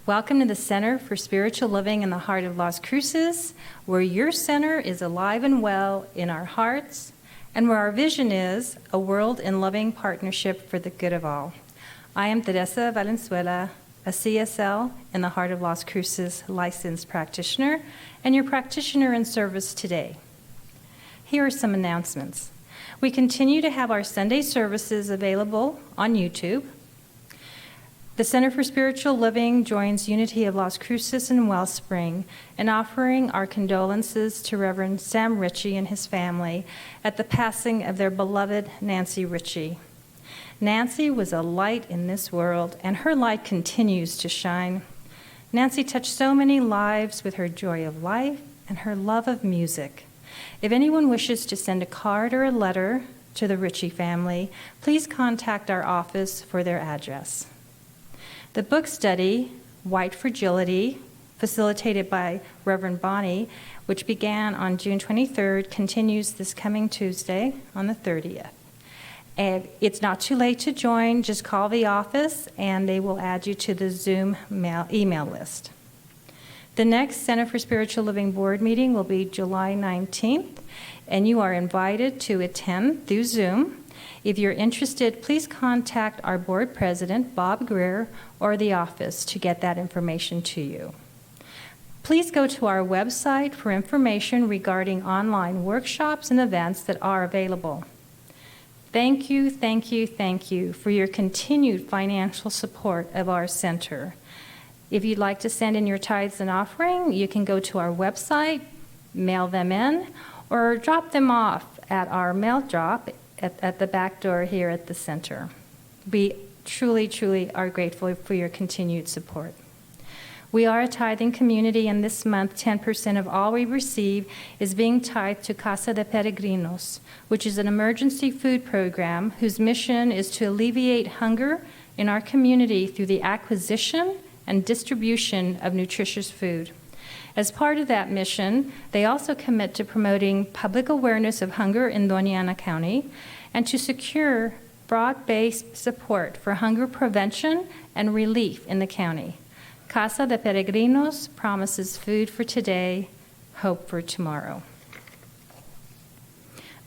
Welcome to the Center for Spiritual Living in the Heart of Las Cruces, where your center is alive and well in our hearts, and where our vision is a world in loving partnership for the good of all. I am Teresa Valenzuela, a CSL in the Heart of Las Cruces licensed practitioner, and your practitioner in service today. Here are some announcements. We continue to have our Sunday services available on YouTube. The Center for Spiritual Living joins Unity of Las Cruces and Wellspring in offering our condolences to Reverend Sam Ritchie and his family at the passing of their beloved Nancy Ritchie. Nancy was a light in this world, and her light continues to shine. Nancy touched so many lives with her joy of life and her love of music. If anyone wishes to send a card or a letter to the Ritchie family, please contact our office for their address. The book study, White Fragility, facilitated by Reverend Bonnie, which began on June 23rd, continues this coming Tuesday on the 30th. And it's not too late to join. Just call the office, and they will add you to the Zoom email list. The next Center for Spiritual Living board meeting will be July 19th, and you are invited to attend through Zoom. If you're interested, please contact our board president, Bob Greer, or the office to get that information to you. Please go to our website for information regarding online workshops and events that are available. Thank you, thank you, thank you for your continued financial support of our center. If you'd like to send in your tithes and offering, you can go to our website, mail them in, or drop them off at our mail drop at the back door here at the center. We truly, truly are grateful for your continued support. We are a tithing community, and this month, 10% of all we receive is being tithed to Casa de Peregrinos, which is an emergency food program whose mission is to alleviate hunger in our community through the acquisition and distribution of nutritious food. As part of that mission, they also commit to promoting public awareness of hunger in Doña Ana County and to secure broad-based support for hunger prevention and relief in the county. Casa de Peregrinos promises food for today, hope for tomorrow.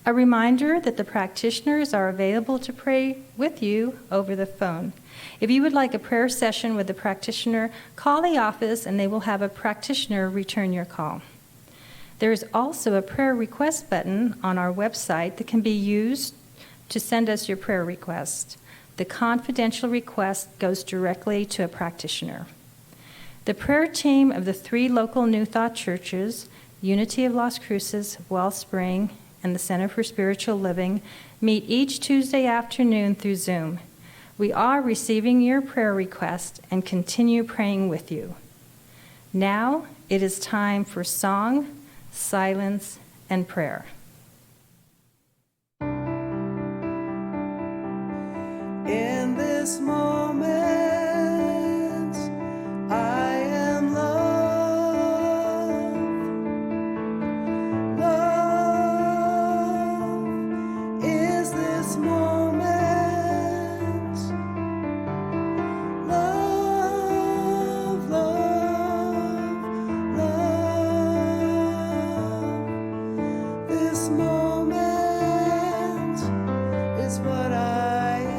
A reminder that the practitioners are available to pray with you over the phone. If you would like a prayer session with the practitioner, call the office and they will have a practitioner return your call. There is also a prayer request button on our website that can be used to send us your prayer request. The confidential request goes directly to a practitioner. The prayer team of the 3 local New Thought churches, Unity of Las Cruces, Wellspring, and the Center for Spiritual Living, meet each Tuesday afternoon through Zoom. We are receiving your prayer requests and continue praying with you. Now it is time for song, silence, and prayer. In this moment, I am love. Love is this moment. Love, love, love. This moment is what I am.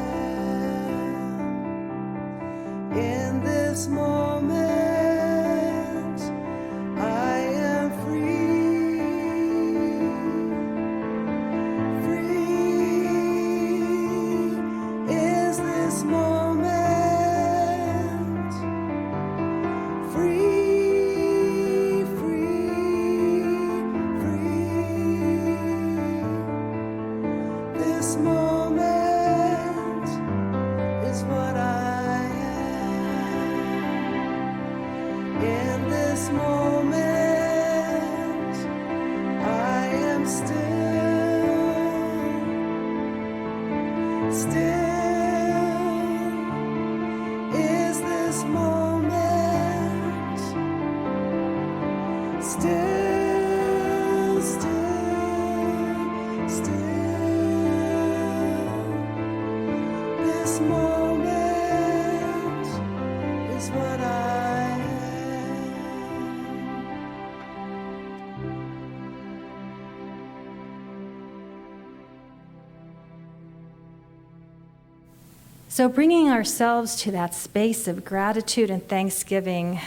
So bringing ourselves to that space of gratitude and thanksgiving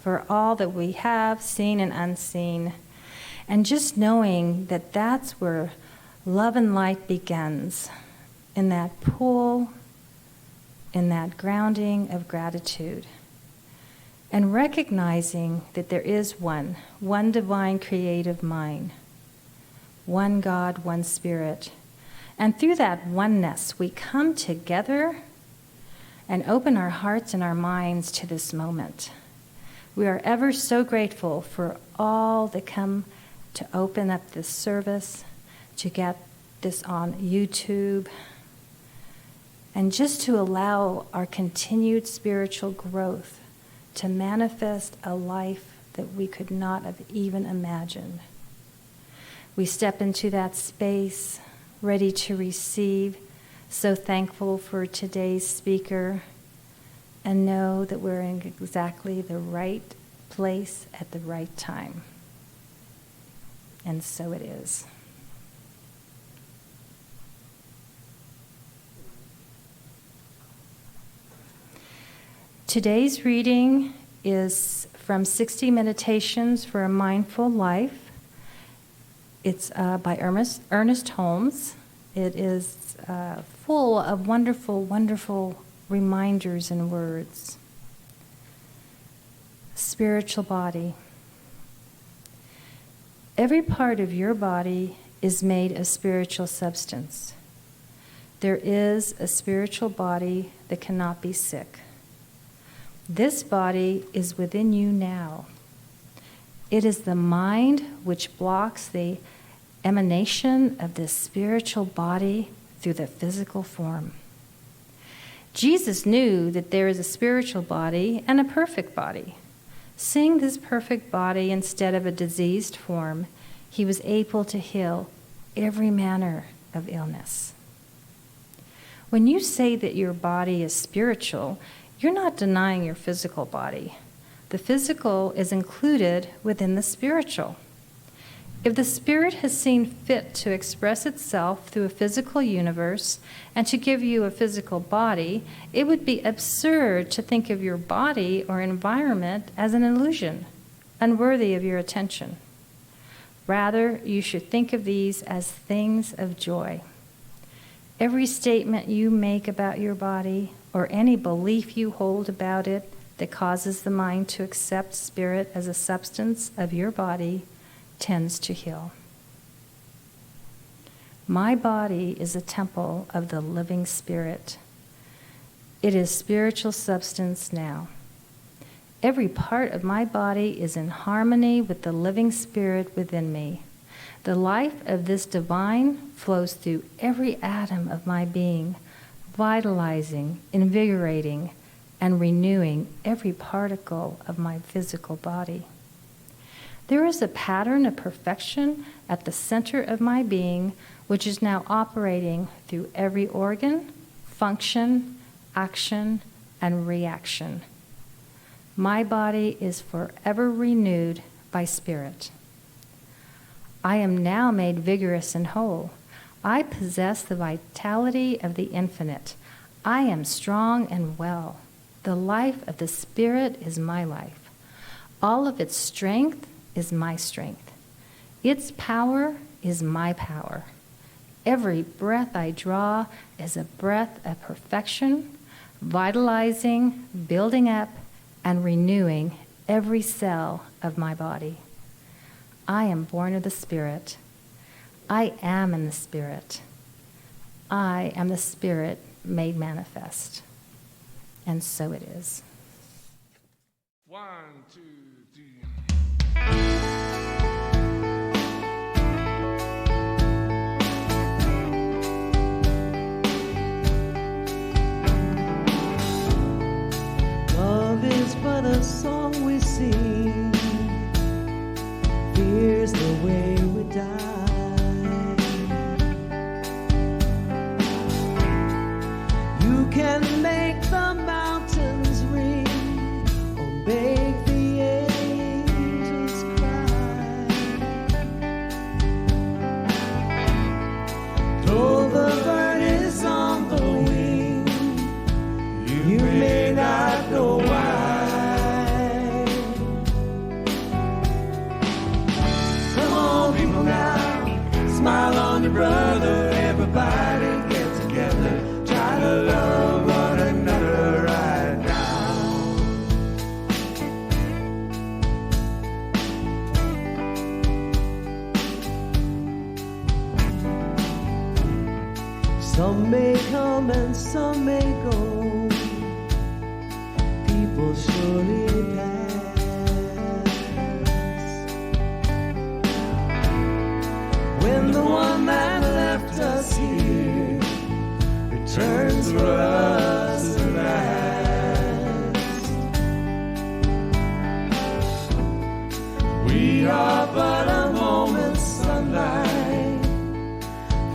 for all that we have seen and unseen, and just knowing that that's where love and light begins, in that pool, in that grounding of gratitude. And recognizing that there is one divine creative mind, one God, one Spirit. And through that oneness, we come together and open our hearts and our minds to this moment. We are ever so grateful for all that come to open up this service, to get this on YouTube, and just to allow our continued spiritual growth to manifest a life that we could not have even imagined. We step into that space, ready to receive, so thankful for today's speaker, and know that we're in exactly the right place at the right time. And so it is. Today's reading is from 60 Meditations for a Mindful Life. It's by Ernest Holmes. It is full of wonderful, wonderful reminders and words. Spiritual body. Every part of your body is made of spiritual substance. There is a spiritual body that cannot be sick. This body is within you now. It is the mind which blocks the emanation of this spiritual body through the physical form. Jesus knew that there is a spiritual body and a perfect body. Seeing this perfect body instead of a diseased form, he was able to heal every manner of illness. When you say that your body is spiritual, you're not denying your physical body. The physical is included within the spiritual. If the spirit has seen fit to express itself through a physical universe and to give you a physical body, it would be absurd to think of your body or environment as an illusion, unworthy of your attention. Rather, you should think of these as things of joy. Every statement you make about your body, or any belief you hold about it that causes the mind to accept spirit as a substance of your body, tends to heal. My body is a temple of the living Spirit. It is spiritual substance now. Every part of my body is in harmony with the living Spirit within me. The life of this divine flows through every atom of my being, vitalizing, invigorating, and renewing every particle of my physical body. There is a pattern of perfection at the center of my being, which is now operating through every organ, function, action, and reaction. My body is forever renewed by spirit. I am now made vigorous and whole. I possess the vitality of the infinite. I am strong and well. The life of the Spirit is my life. All of its strength is my strength. Its power is my power. Every breath I draw is a breath of perfection, vitalizing, building up, and renewing every cell of my body. I am born of the Spirit. I am in the Spirit. I am the Spirit made manifest. And so it is. 1, 2, 3. Love is but a song we sing. Fear's the way we die. You can make the mountains ring or make the angels cry. Though the bird is on the wing, Smile on your brother, everybody get together. Try to love one another right now. Some may come and some may go. People surely pass. When the one that left us here returns for us at last, we are but a moment's sunlight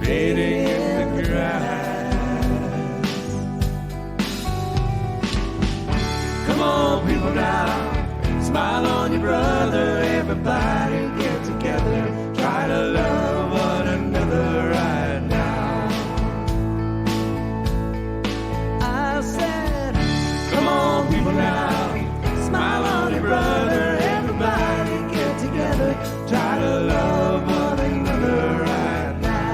fading in the grass. Come on, people now, smile on your brother, everybody get together. Try to love one another right now. I said, come on, people now, smile on your brother, everybody get together. Try to love one another right now.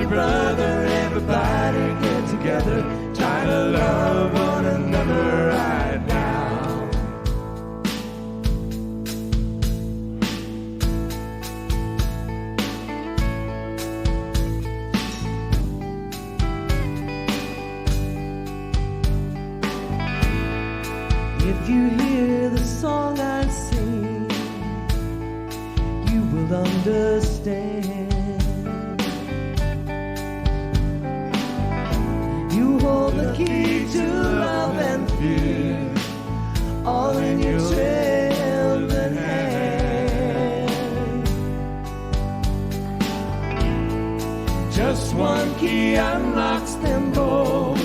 Brother, everybody get together. Try to love one another right now. If you hear the song I sing, you will understand. You hold the key to love and fear, all in your trembling hand. Just one key unlocks them both.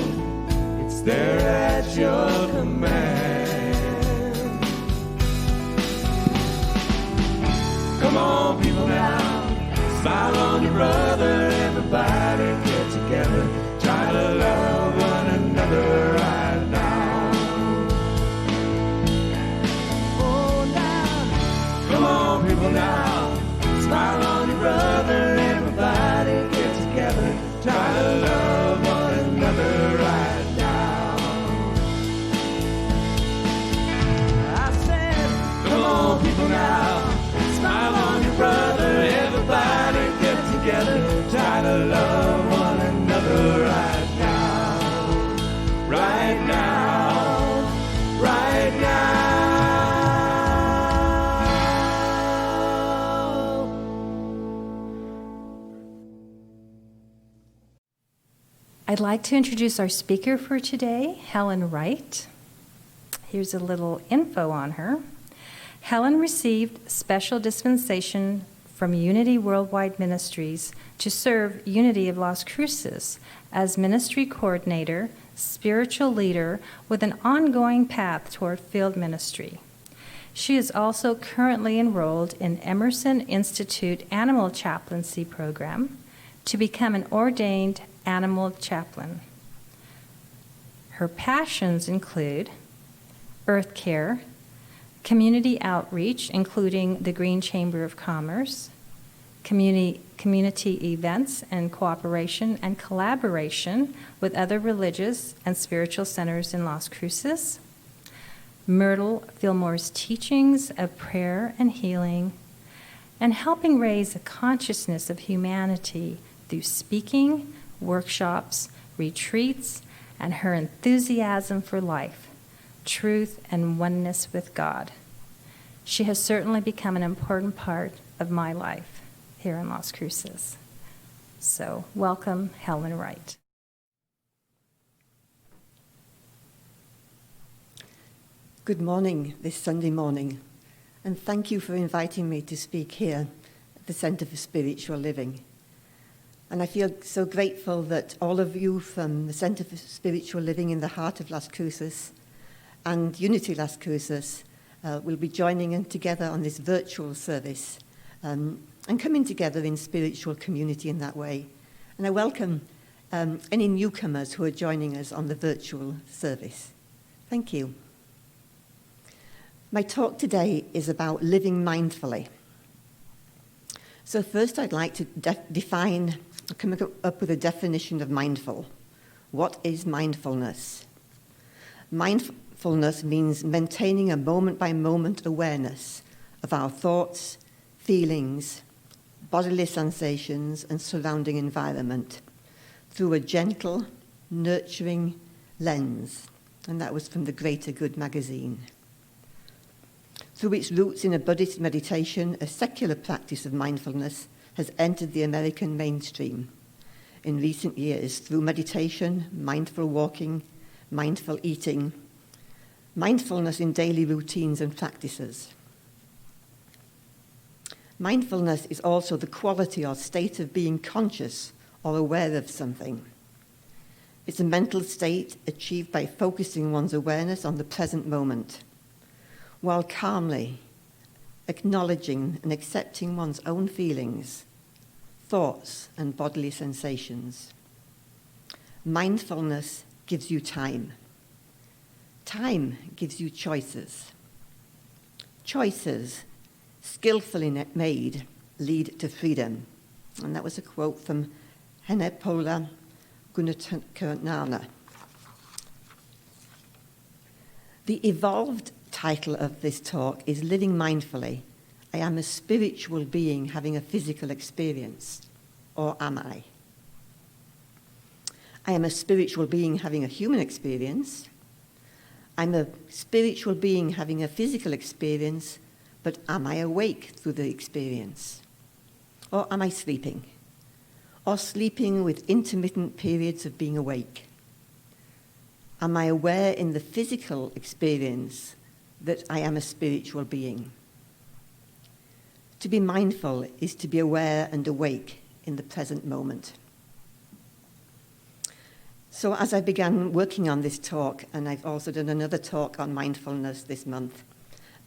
It's there at your command. Come on, people now, smile on your brother, everybody get together. Try to love one another right now. Oh, now, come on, people now, smile on your brother, everybody get together. Try to love one another right now. I said, come on, people now, smile on your brother, everybody get together. Try to love one another right now. Right now, right now. I'd like to introduce our speaker for today, Helen Wright. Here's a little info on her. Helen received special dispensation from Unity Worldwide Ministries to serve Unity of Las Cruces as ministry coordinator, spiritual leader with an ongoing path toward field ministry. She is also currently enrolled in Emerson Institute Animal Chaplaincy Program to become an ordained animal chaplain. Her passions include earth care, community outreach, including the Green Chamber of Commerce, community events and cooperation and collaboration with other religious and spiritual centers in Las Cruces, Myrtle Fillmore's teachings of prayer and healing, and helping raise a consciousness of humanity through speaking, workshops, retreats, and her enthusiasm for life, truth, and oneness with God. She has certainly become an important part of my life here in Las Cruces. So, welcome, Helen Wright. Good morning this Sunday morning, and thank you for inviting me to speak here at the Centre for Spiritual Living. And I feel so grateful that all of you from the Centre for Spiritual Living in the heart of Las Cruces and Unity Las Cruces will be joining in together on this virtual service and coming together in spiritual community in that way. And I welcome any newcomers who are joining us on the virtual service. Thank you. My talk today is about living mindfully. So first I'd like to come up with a definition of mindful. What is mindfulness? Mindfulness means maintaining a moment-by-moment awareness of our thoughts, feelings, bodily sensations, and surrounding environment through a gentle, nurturing lens. And that was from the Greater Good magazine. Through its roots in a Buddhist meditation, a secular practice of mindfulness has entered the American mainstream in recent years through meditation, mindful walking, mindful eating, mindfulness in daily routines and practices. Mindfulness is also the quality or state of being conscious or aware of something. It's a mental state achieved by focusing one's awareness on the present moment, while calmly acknowledging and accepting one's own feelings, thoughts, and bodily sensations. Mindfulness gives you time. Time gives you choices. Choices, skillfully made, lead to freedom. And that was a quote from Henepola Gunakarnana. The evolved title of this talk is Living Mindfully. I am a spiritual being having a physical experience. Or am I? I am a spiritual being having a human experience. I'm a spiritual being having a physical experience, but am I awake through the experience? Or am I sleeping? Or sleeping with intermittent periods of being awake? Am I aware in the physical experience that I am a spiritual being? To be mindful is to be aware and awake in the present moment. So as I began working on this talk, and I've also done another talk on mindfulness this month,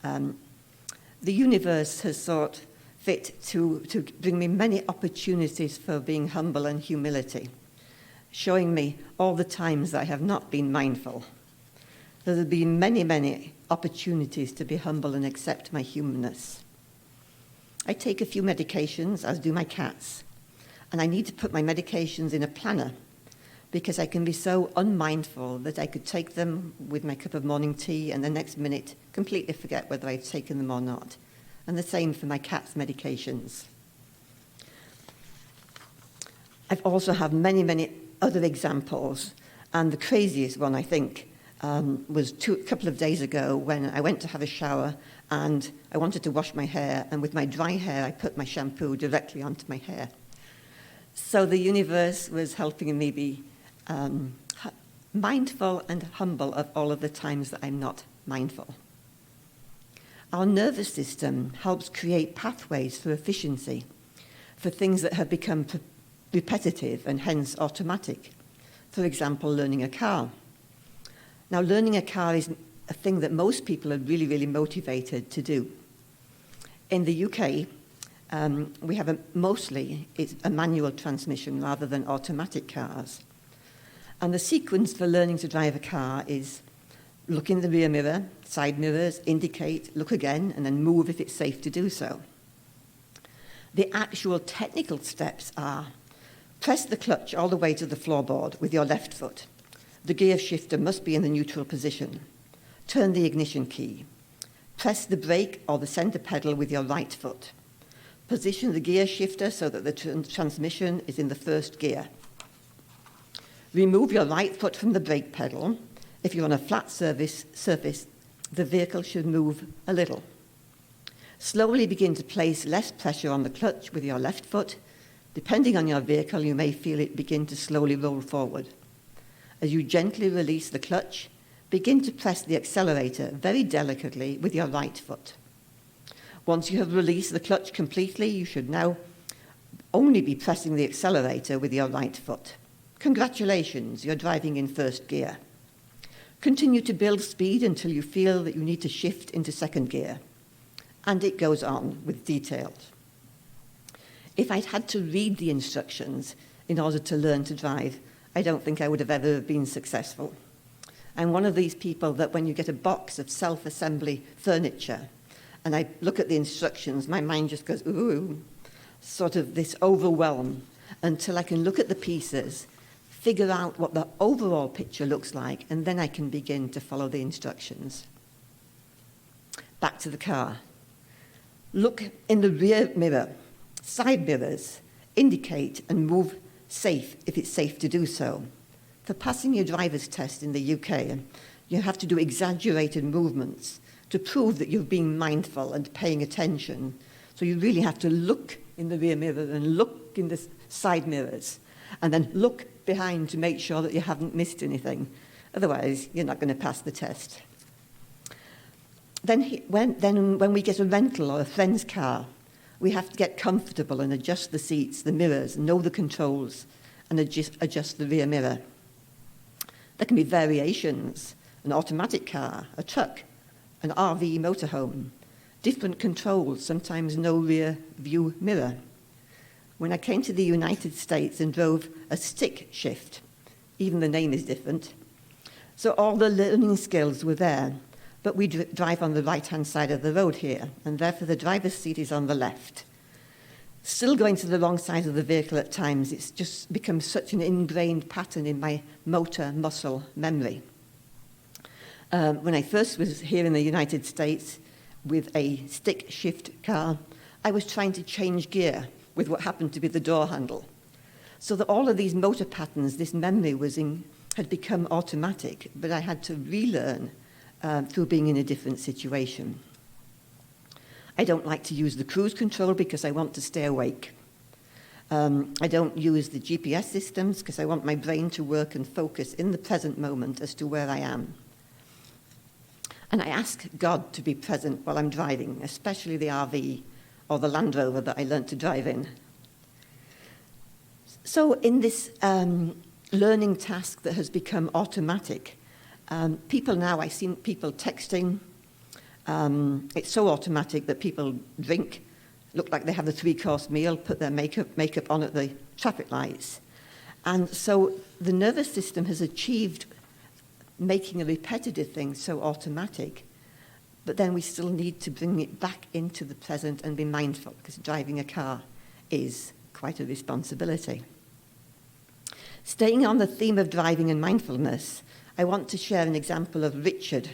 the universe has thought fit to bring me many opportunities for being humble and humility, showing me all the times that I have not been mindful. There have been many, many opportunities to be humble and accept my humanness. I take a few medications, as do my cats, and I need to put my medications in a planner because I can be so unmindful that I could take them with my cup of morning tea and the next minute completely forget whether I've taken them or not. And the same for my cat's medications. I've also have many, many other examples, and the craziest one, I think, was a couple of days ago when I went to have a shower and I wanted to wash my hair, and with my dry hair I put my shampoo directly onto my hair. So the universe was helping me be mindful and humble of all of the times that I'm not mindful. Our nervous system helps create pathways for efficiency for things that have become repetitive and hence automatic. For example, learning a car. Now, learning a car is a thing that most people are really, really motivated to do. In the UK, we have mostly it's a manual transmission rather than automatic cars. And the sequence for learning to drive a car is look in the rear mirror, side mirrors, indicate, look again, and then move if it's safe to do so. The actual technical steps are press the clutch all the way to the floorboard with your left foot. The gear shifter must be in the neutral position. Turn the ignition key. Press the brake or the center pedal with your right foot. Position the gear shifter so that the transmission is in the first gear. Remove your right foot from the brake pedal. If you're on a flat surface, the vehicle should move a little. Slowly begin to place less pressure on the clutch with your left foot. Depending on your vehicle, you may feel it begin to slowly roll forward. As you gently release the clutch, begin to press the accelerator very delicately with your right foot. Once you have released the clutch completely, you should now only be pressing the accelerator with your right foot. Congratulations, you're driving in first gear. Continue to build speed until you feel that you need to shift into second gear. And it goes on with details. If I'd had to read the instructions in order to learn to drive, I don't think I would have ever been successful. I'm one of these people that when you get a box of self-assembly furniture and I look at the instructions, my mind just goes, ooh, sort of this overwhelm until I can look at the pieces, figure out what the overall picture looks like, and then I can begin to follow the instructions. Back to the car. Look in the rear mirror. Side mirrors indicate and move safe if it's safe to do so. For passing your driver's test in the UK, you have to do exaggerated movements to prove that you're being mindful and paying attention. So you really have to look in the rear mirror and look in the side mirrors and then look behind to make sure that you haven't missed anything. Otherwise, you're not going to pass the test. Then when we get a rental or a friend's car, we have to get comfortable and adjust the seats, the mirrors, know the controls, and adjust the rear mirror. There can be variations, an automatic car, a truck, an RV motorhome, different controls, sometimes no rear view mirror. When I came to the United States and drove a stick shift, even the name is different, so all the learning skills were there, but we drive on the right-hand side of the road here, and therefore the driver's seat is on the left. Still going to the wrong side of the vehicle at times, it's just become such an ingrained pattern in my motor muscle memory. When I first was here in the United States with a stick shift car, I was trying to change gear with what happened to be the door handle. So that all of these motor patterns, this memory had become automatic, but I had to relearn through being in a different situation. I don't like to use the cruise control because I want to stay awake. I don't use the GPS systems because I want my brain to work and focus in the present moment as to where I am. And I ask God to be present while I'm driving, especially the RV or the Land Rover that I learned to drive in. So in this learning task that has become automatic, people now, I've seen people texting. It's so automatic that people drink, look like they have a 3-course meal, put their makeup on at the traffic lights. And so the nervous system has achieved making a repetitive thing so automatic, but then we still need to bring it back into the present and be mindful, because driving a car is quite a responsibility. Staying on the theme of driving and mindfulness, I want to share an example of Richard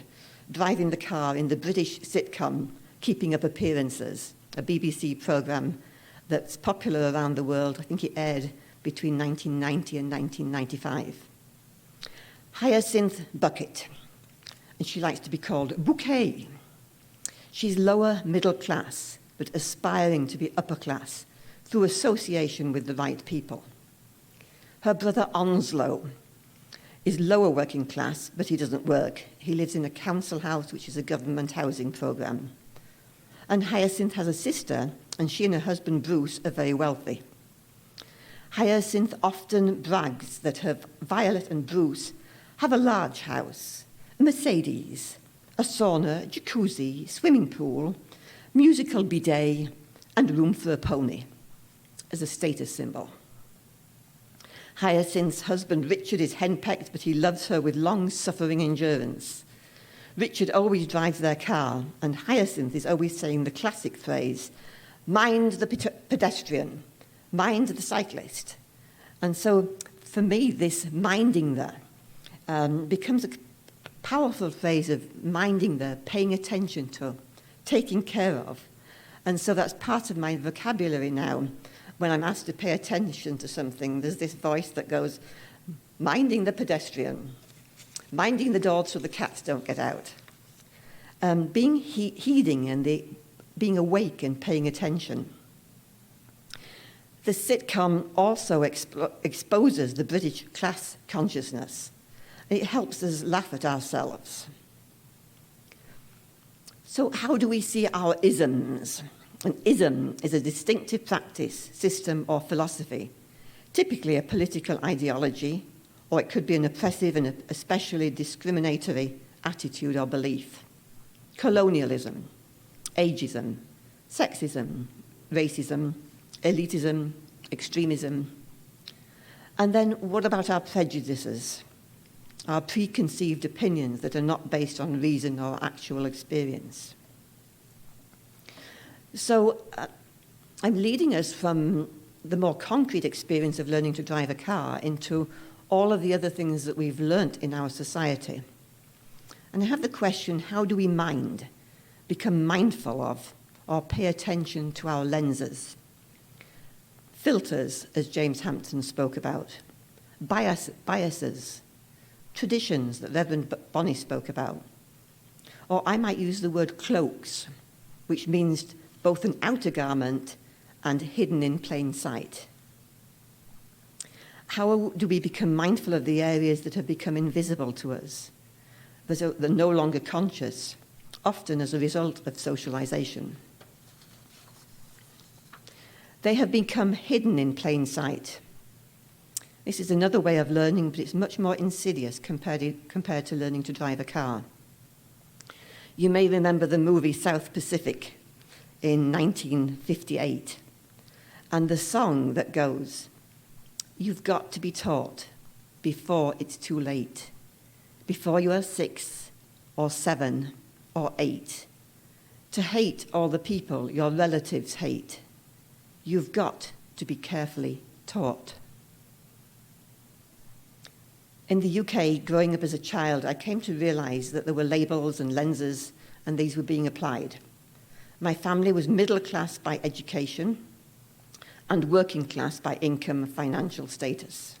driving the car in the British sitcom Keeping Up Appearances, a BBC programme that's popular around the world. I think it aired between 1990 and 1995. Hyacinth Bucket, and she likes to be called Bouquet. She's lower middle class, but aspiring to be upper class through association with the right people. Her brother Onslow is lower working class, but he doesn't work. He lives in a council house, which is a government housing programme. And Hyacinth has a sister, and she and her husband Bruce are very wealthy. Hyacinth often brags that Violet and Bruce have a large house, a Mercedes, a sauna, jacuzzi, swimming pool, musical bidet, and room for a pony as a status symbol. Hyacinth's husband Richard is henpecked, but he loves her with long-suffering endurance. Richard always drives their car, and Hyacinth is always saying the classic phrase, mind the pedestrian, mind the cyclist. And so for me, this minding the becomes a powerful phrase of minding the, paying attention to, taking care of. And so that's part of my vocabulary now. When I'm asked to pay attention to something, there's this voice that goes, minding the pedestrian, minding the doors so the cats don't get out. Being heeding and being awake and paying attention. The sitcom also exposes the British class consciousness. It helps us laugh at ourselves. So how do we see our isms? An ism is a distinctive practice, system, or philosophy, typically a political ideology, or it could be an oppressive and especially discriminatory attitude or belief. Colonialism, ageism, sexism, racism, elitism, extremism. And then what about our prejudices, our preconceived opinions that are not based on reason or actual experience? So I'm leading us from the more concrete experience of learning to drive a car into all of the other things that we've learnt in our society. And I have the question, how do we mind, become mindful of, or pay attention to our lenses? Filters, as James Hampton spoke about, biases, traditions that Reverend Bonnie spoke about. Or I might use the word cloaks, which means both an outer garment and hidden in plain sight. How do we become mindful of the areas that have become invisible to us, that are no longer conscious, often as a result of socialization? They have become hidden in plain sight. This is another way of learning, but it's much more insidious compared to learning to drive a car. You may remember the movie South Pacific in 1958, and the song that goes, "You've got to be taught before it's too late, before you are 6 or 7 or 8, to hate all the people your relatives hate. You've got to be carefully taught." In the UK, growing up as a child, I came to realize that there were labels and lenses, and these were being applied. My family was middle class by education and working class by income and financial status.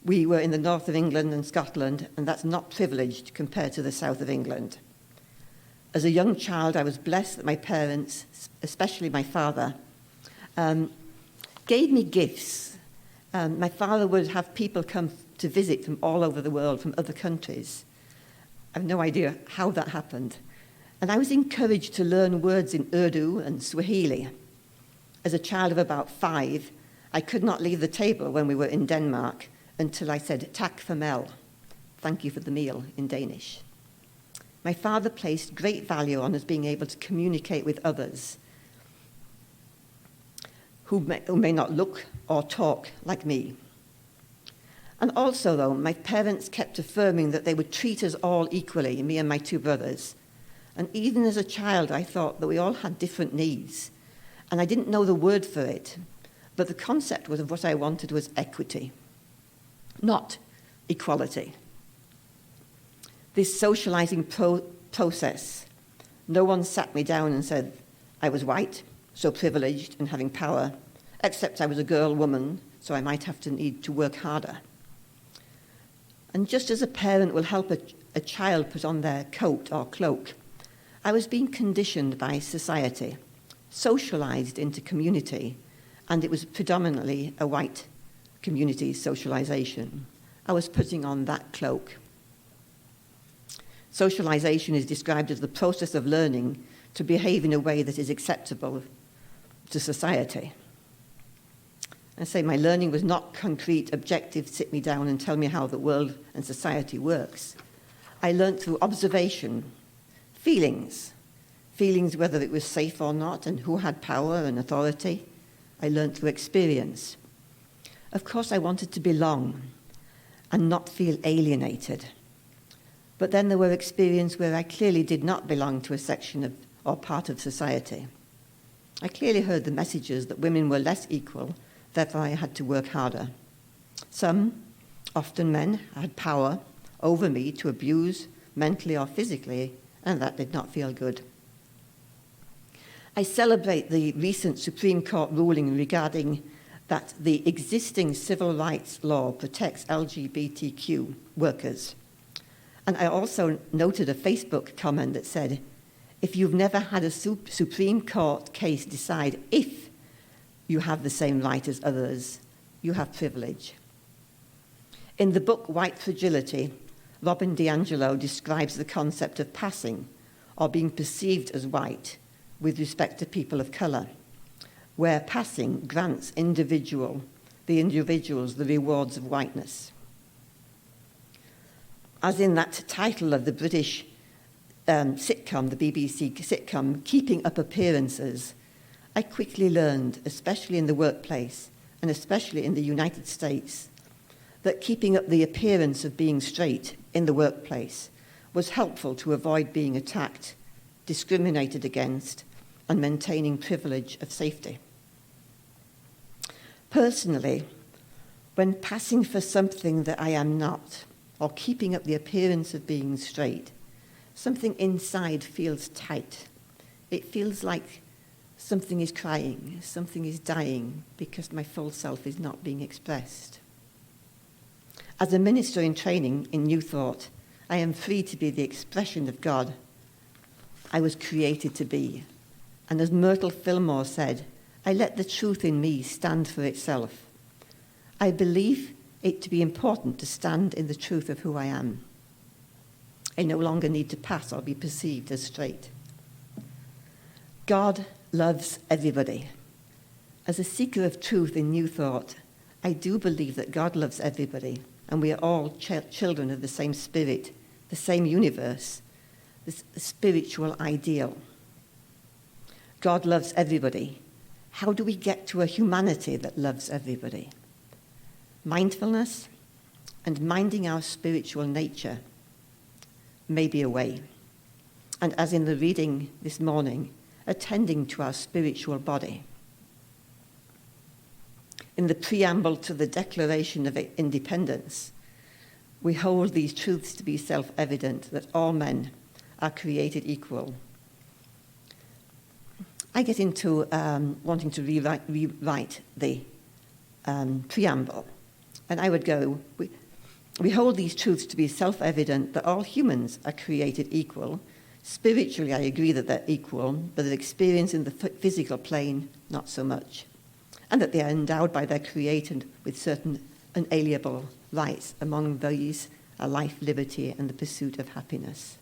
We were in the north of England and Scotland, and that's not privileged compared to the south of England. As a young child, I was blessed that my parents, especially my father, gave me gifts. My father would have people come to visit from all over the world, from other countries. I have no idea how that happened. And I was encouraged to learn words in Urdu and Swahili. As a child of about 5, I could not leave the table when we were in Denmark until I said "tak for mel," thank you for the meal, in Danish. My father placed great value on us being able to communicate with others who may not look or talk like me. And also, though, my parents kept affirming that they would treat us all equally, me and my 2 brothers. And even as a child, I thought that we all had different needs. And I didn't know the word for it, but the concept was of what I wanted was equity, not equality. This socializing process, no one sat me down and said I was white, so privileged and having power, except I was a girl, woman, so I might have to need to work harder. And just as a parent will help a child put on their coat or cloak, I was being conditioned by society, socialized into community, and it was predominantly a white community socialization. I was putting on that cloak. Socialization is described as the process of learning to behave in a way that is acceptable to society. I say my learning was not concrete, objective, sit me down and tell me how the world and society works. I learned through observation, feelings whether it was safe or not and who had power and authority. I learned through experience. Of course, I wanted to belong and not feel alienated. But then there were experiences where I clearly did not belong to a section of or part of society. I clearly heard the messages that women were less equal, therefore I had to work harder. Some, often men, had power over me to abuse mentally or physically, and that did not feel good. I celebrate the recent Supreme Court ruling regarding that the existing civil rights law protects LGBTQ workers. And I also noted a Facebook comment that said, if you've never had a Supreme Court case decide if you have the same right as others, you have privilege. In the book White Fragility, Robin DiAngelo describes the concept of passing, or being perceived as white, with respect to people of colour, where passing grants the individuals the rewards of whiteness. As in that title of the British sitcom, the BBC sitcom, Keeping Up Appearances, I quickly learned, especially in the workplace, and especially in the United States, that keeping up the appearance of being straight in the workplace was helpful to avoid being attacked, discriminated against, and maintaining privilege of safety. Personally, when passing for something that I am not, or keeping up the appearance of being straight, something inside feels tight. It feels like something is crying, something is dying, because my full self is not being expressed. As a minister in training in New Thought, I am free to be the expression of God I was created to be. And as Myrtle Fillmore said, I let the truth in me stand for itself. I believe it to be important to stand in the truth of who I am. I no longer need to pass or be perceived as straight. God loves everybody. As a seeker of truth in New Thought, I do believe that God loves everybody, and we are all children of the same spirit, the same universe, this spiritual ideal. God loves everybody. How do we get to a humanity that loves everybody? Mindfulness and minding our spiritual nature may be a way. And as in the reading this morning, attending to our spiritual body. In the preamble to the Declaration of Independence, we hold these truths to be self-evident, that all men are created equal. I get into wanting to rewrite the preamble, and I would go, we hold these truths to be self-evident, that all humans are created equal. Spiritually, I agree that they're equal, but the experience in the physical plane, not so much. And that they are endowed by their Creator with certain unalienable rights. Among these are life, liberty, and the pursuit of happiness.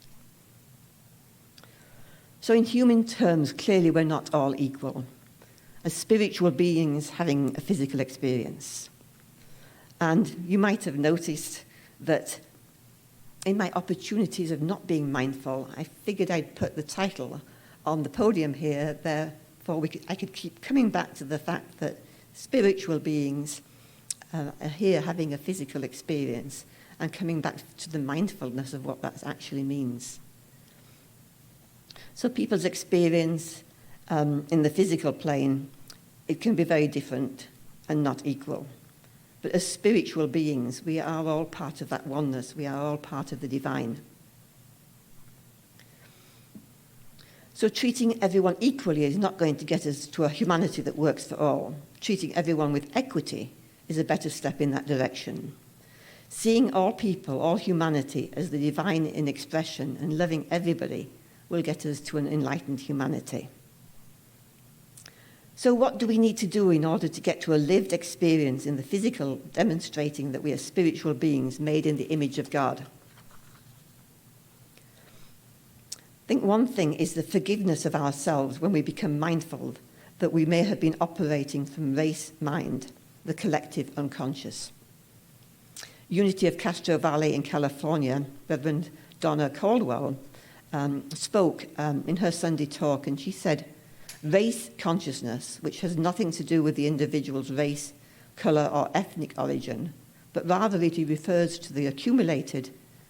So in human terms, clearly we're not all equal, as spiritual beings having a physical experience. And you might have noticed that in my opportunities of not being mindful, I figured I'd put the title on the podium here, therefore I could keep coming back to the fact that spiritual beings are here having a physical experience and coming back to the mindfulness of what that actually means. So people's experience in the physical plane, it can be very different and not equal. But as spiritual beings, we are all part of that oneness. We are all part of the divine. So treating everyone equally is not going to get us to a humanity that works for all. Treating everyone with equity is a better step in that direction. Seeing all people, all humanity, as the divine in expression and loving everybody will get us to an enlightened humanity. So what do we need to do in order to get to a lived experience in the physical, demonstrating that we are spiritual beings made in the image of God? I think one thing is the forgiveness of ourselves when we become mindful that we may have been operating from race mind, the collective unconscious. Unity of Castro Valley in California, Reverend Donna Caldwell spoke in her Sunday talk, and she said, race consciousness, which has nothing to do with the individual's race, colour or ethnic origin, but rather it refers to the accumulated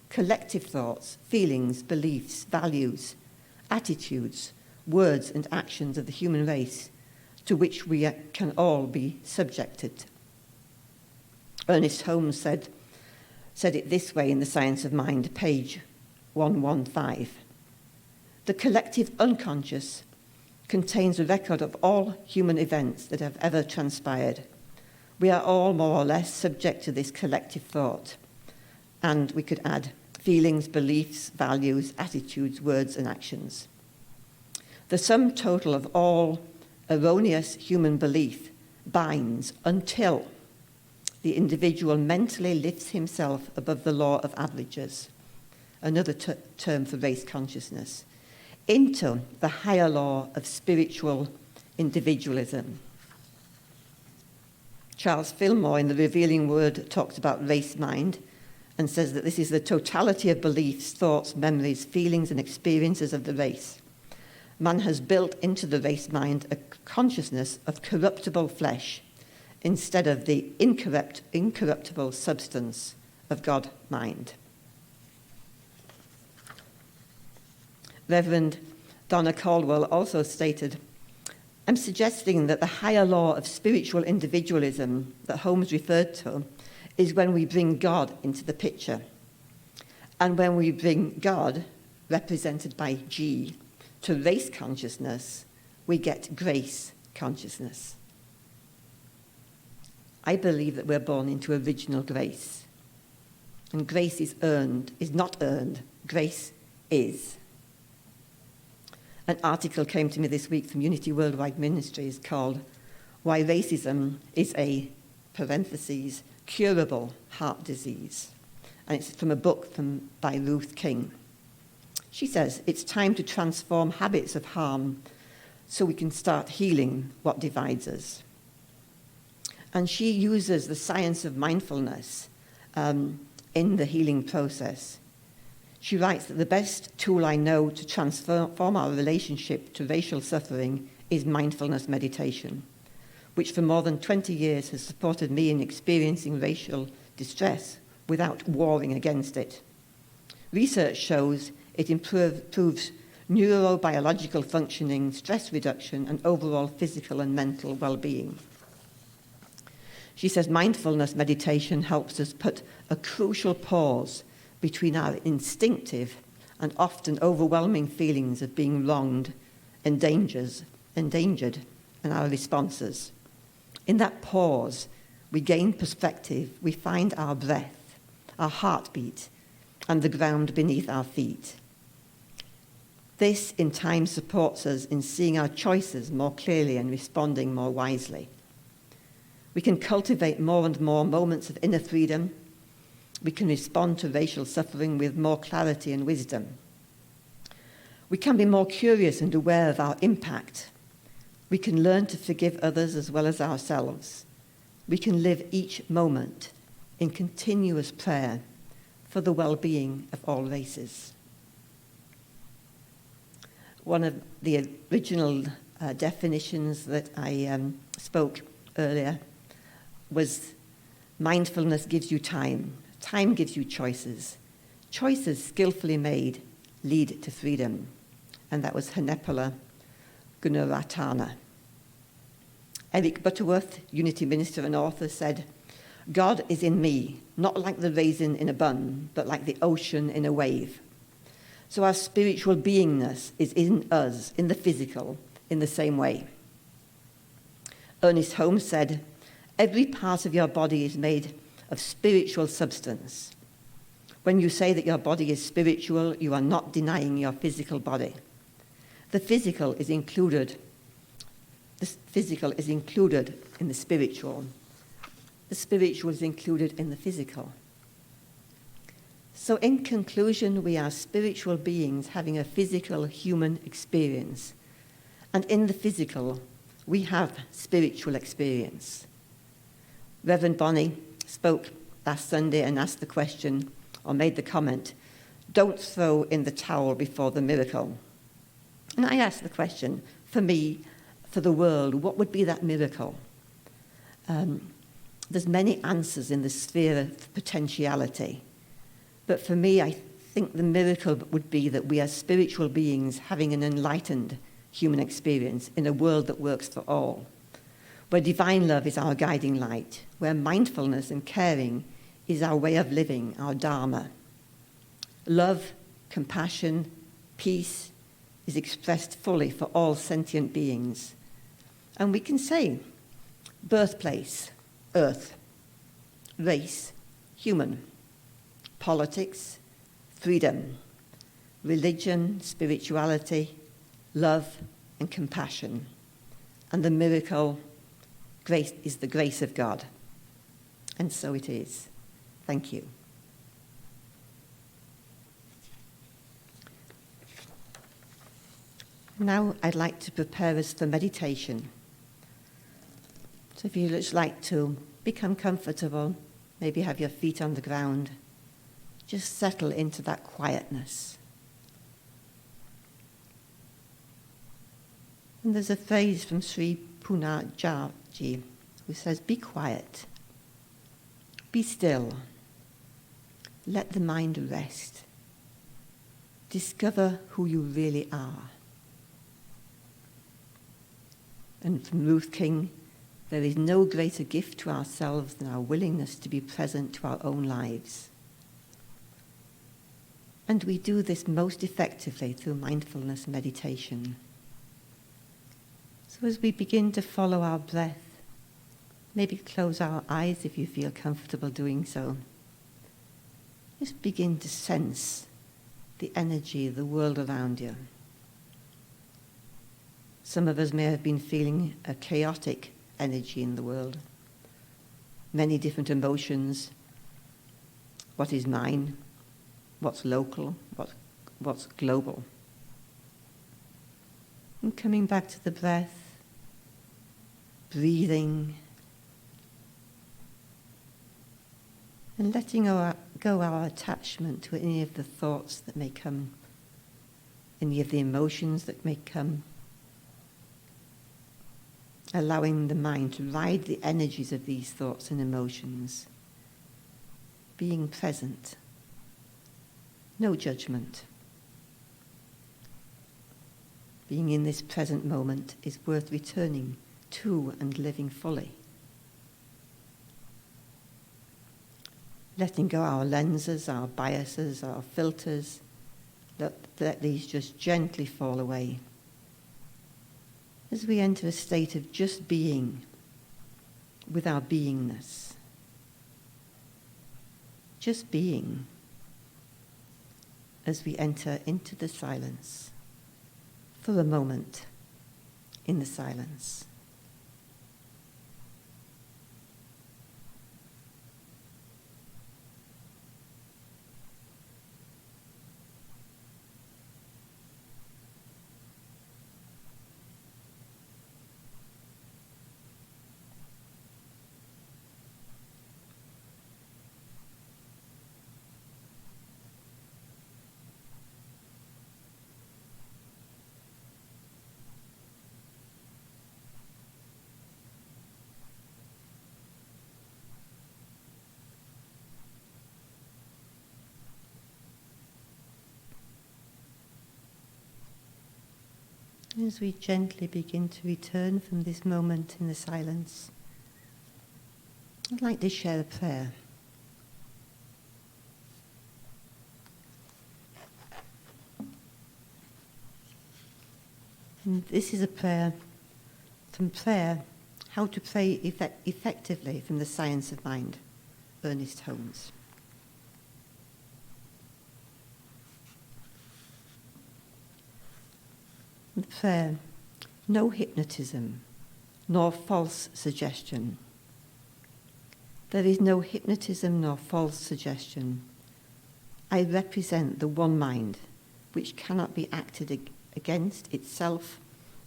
collective thoughts, feelings, beliefs, values, attitudes, words and actions of the human race to which we can all be subjected. Ernest Holmes said it this way in The Science of Mind, page 115. The collective unconscious contains a record of all human events that have ever transpired. We are all more or less subject to this collective thought. And we could add feelings, beliefs, values, attitudes, words, and actions. The sum total of all erroneous human belief binds until the individual mentally lifts himself above the law of averages, another term for race consciousness, into the higher law of spiritual individualism. Charles Fillmore in The Revealing Word talks about race mind and says that this is the totality of beliefs, thoughts, memories, feelings, and experiences of the race. Man has built into the race mind a consciousness of corruptible flesh instead of the incorruptible substance of God mind. Reverend Donna Caldwell also stated, I'm suggesting that the higher law of spiritual individualism that Holmes referred to is when we bring God into the picture. And when we bring God, represented by G, to race consciousness, we get grace consciousness. I believe that we're born into original grace. And grace is not earned. Grace is. An article came to me this week from Unity Worldwide Ministries called Why Racism is a, parentheses, Curable Heart Disease. And it's from a book by Ruth King. She says, it's time to transform habits of harm so we can start healing what divides us. And she uses the science of mindfulness in the healing process. She writes that the best tool I know to transform our relationship to racial suffering is mindfulness meditation, which for more than 20 years has supported me in experiencing racial distress without warring against it. Research shows it improves neurobiological functioning, stress reduction, and overall physical and mental well-being. She says mindfulness meditation helps us put a crucial pause between our instinctive and often overwhelming feelings of being wronged, endangered, and our responses. In that pause, we gain perspective, we find our breath, our heartbeat, and the ground beneath our feet. This, in time, supports us in seeing our choices more clearly and responding more wisely. We can cultivate more and more moments of inner freedom. We can respond to racial suffering with more clarity and wisdom. We can be more curious and aware of our impact. We can learn to forgive others as well as ourselves. We can live each moment in continuous prayer for the well-being of all races. One of the original definitions that I spoke earlier was mindfulness gives you time. Time gives you choices. Choices skillfully made lead to freedom. And that was Hanepola Gunaratana. Eric Butterworth, Unity minister and author, said, God is in me, not like the raisin in a bun, but like the ocean in a wave. So our spiritual beingness is in us, in the physical, in the same way. Ernest Holmes said, every part of your body is made of spiritual substance. When you say that your body is spiritual, you are not denying your physical body. The physical is included in the spiritual. The spiritual is included in the physical. So in conclusion, we are spiritual beings having a physical human experience. And in the physical, we have spiritual experience. Reverend Bonnie spoke last Sunday and asked the question, or made the comment, don't throw in the towel before the miracle. And I asked the question, for me, for the world, what would be that miracle? There's many answers in the sphere of potentiality. But for me, I think the miracle would be that we are spiritual beings having an enlightened human experience in a world that works for all, where divine love is our guiding light, where mindfulness and caring is our way of living, our dharma. Love, compassion, peace is expressed fully for all sentient beings. And we can say, birthplace, earth, race, human, politics, freedom, religion, spirituality, love, and compassion. And the miracle, grace, is the grace of God. And so it is. Thank you. Now I'd like to prepare us for meditation. So if you'd just like to become comfortable, maybe have your feet on the ground, just settle into that quietness. And there's a phrase from Sri Punajaji who says, be quiet, be still, let the mind rest, discover who you really are. And from Ruth King, there is no greater gift to ourselves than our willingness to be present to our own lives. And we do this most effectively through mindfulness meditation. So as we begin to follow our breath, maybe close our eyes if you feel comfortable doing so. Just begin to sense the energy of the world around you. Some of us may have been feeling a chaotic energy in the world. Many different emotions. What is mine? What's local? What's global? And coming back to the breath, breathing, and letting go our attachment to any of the thoughts that may come, any of the emotions that may come. Allowing the mind to ride the energies of these thoughts and emotions. Being present. No judgment. Being in this present moment is worth returning to and living fully. Letting go our lenses, our biases, our filters. Let these just gently fall away. As we enter a state of just being with our beingness. Just being as we enter into the silence for a moment in the silence. As we gently begin to return from this moment in the silence, I'd like to share a prayer. And this is a prayer from Prayer, How to Pray Effectively from the Science of Mind, Ernest Holmes. The prayer, no hypnotism, nor false suggestion. There is no hypnotism nor false suggestion. I represent the one mind, which cannot be acted against itself,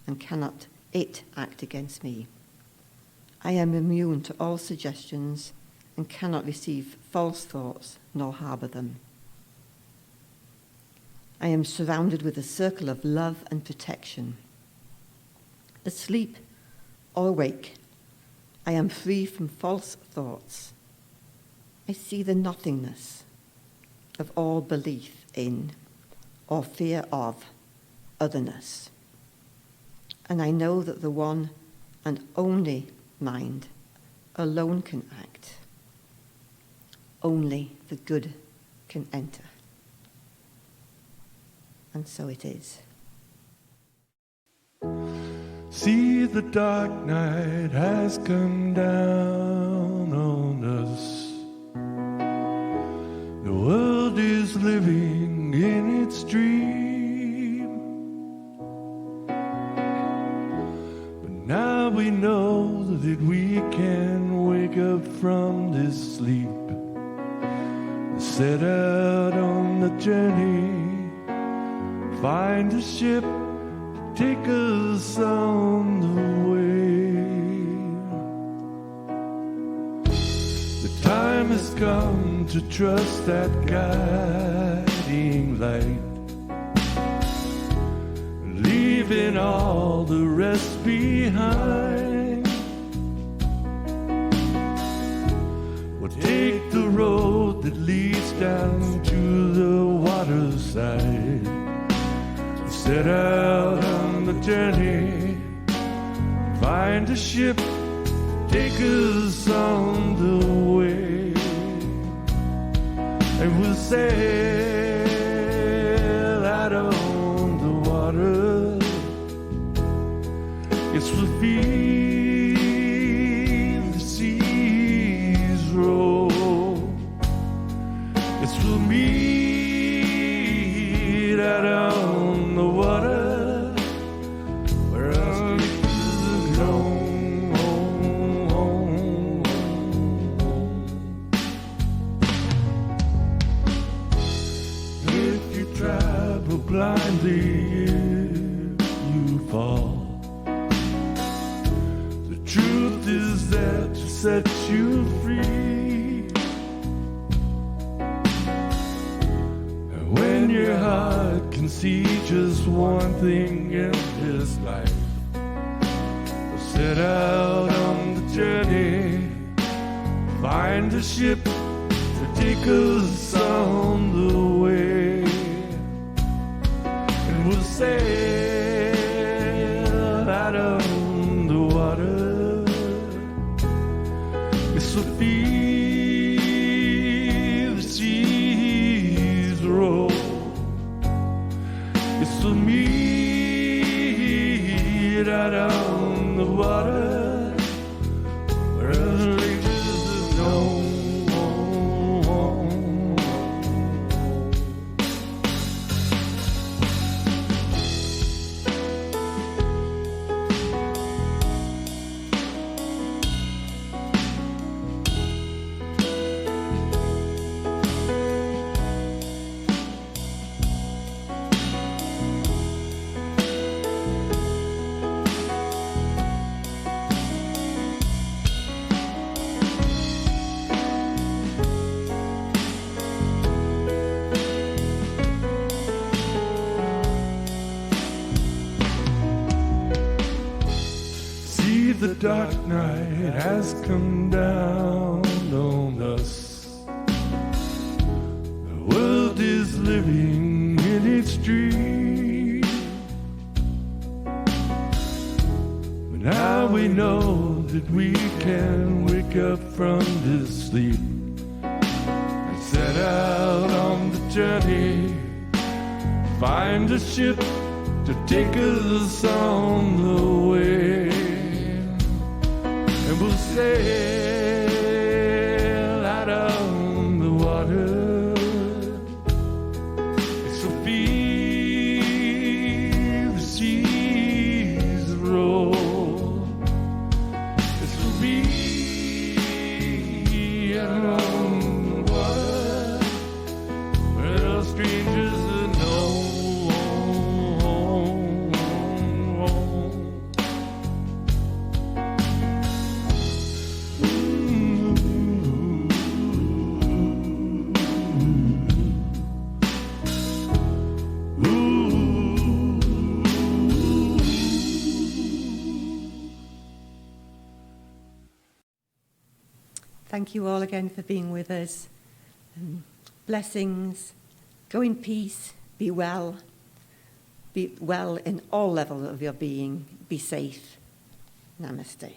and cannot it act against me. I am immune to all suggestions, and cannot receive false thoughts nor harbour them. I am surrounded with a circle of love and protection. Asleep or awake, I am free from false thoughts. I see the nothingness of all belief in or fear of otherness. And I know that the one and only mind alone can act. Only the good can enter. And so it is. See, the dark night has come down on us. The world is living in its dream. But now we know that we can wake up from this Set out on the journey, find a ship, take us on the way. The time has come to trust that guiding light, leaving all the rest behind. We'll take the road that leads down to the waterside. Set out on the journey, find a ship, take us on the way, and we'll sail out on the water. Yes, we'll feel the seas roll. Yes, we'll meet out on the water where our leaves are gone. If you travel blindly, you fall. The truth is there to set you free. And when your heart can see just one thing in this life, we'll set out on the journey, find a ship to take us on the way, and we'll sail out on the water. Yes, we'll feel the seas roll. Yes, we'll meet out on the water where the ranges are known. The dark night has come down on us. The world is living in its dream. But now we know that we can wake up from this sleep and set out on the journey, find a ship to take us on the way. And we'll sail out on the water. It's a feel the seas roll. It's will be out on the water where those strangers are known. Thank you all again for being with us. Blessings. Go in peace. Be well. Be well in all levels of your being. Be safe. Namaste.